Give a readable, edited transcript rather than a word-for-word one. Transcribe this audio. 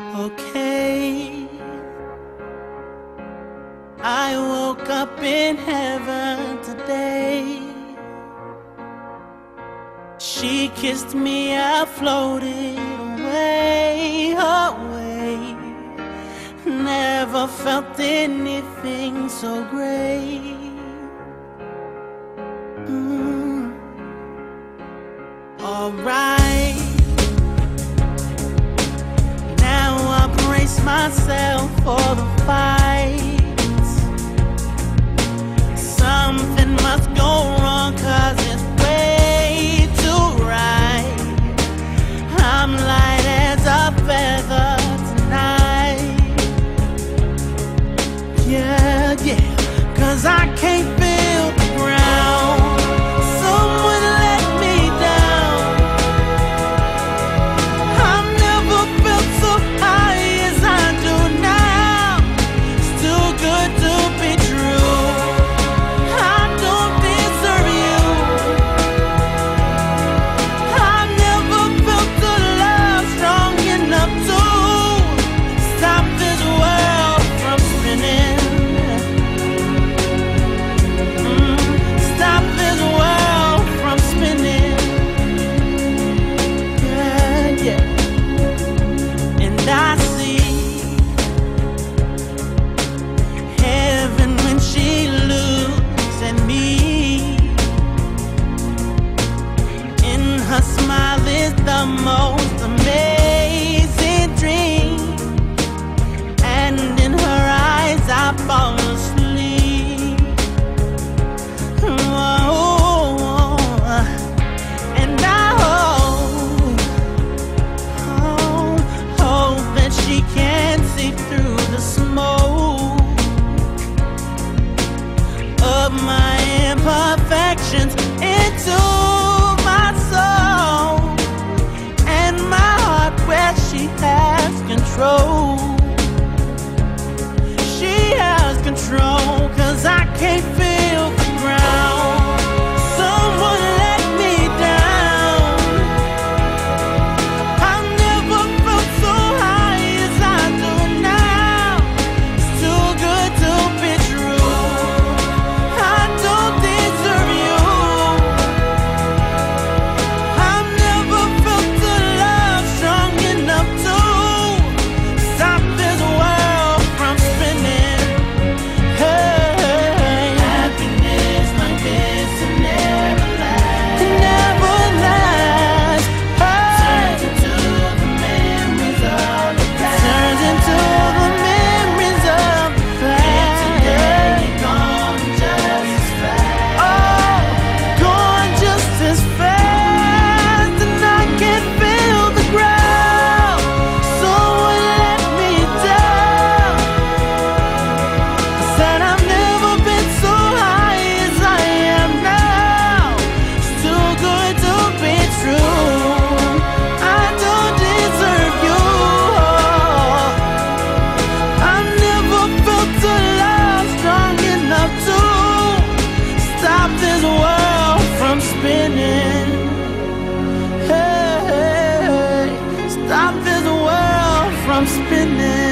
Okay, I woke up in heaven today. She kissed me, I floated away, away. Never felt anything so great. Alright, now I brace myself for the fight. Something must go wrong, 'cause it's way too right. I'm light as a feather tonight. Yeah, yeah, 'cause I can't feel the ground. Someone let me down. I've never felt so high as I do now. It's too good to be true. I don't deserve you. I've never felt the love strong enough to stop this world from spinning. Stop this world from spinning. Yeah, yeah. And I see heaven when she looks at me. In her smile is the most amazing dream, and in her eyes I fall asleep. Whoa, and I hope that she can't see through the smoke of my imperfections into my soul and my heart, where she has control. She has control, 'cause I can't feel the ground. Someone let me down. I've never felt so high as I do now. It's too good to be true. I don't deserve you. I've never felt the love strong enough to stop this world from spinning. Hey, happiness like this will never last. It never lasts. Turns into the memories of the past. Turns into the memories of the past. Today you're gone just as fast. Oh, gone just as fast, and I can't feel the ground. Someone let me down. I said I've never been so high as I am now. It's too good to be true. I don't deserve you. I've never felt the love strong enough to stop this world from spinning. Hey, stop this world from spinning.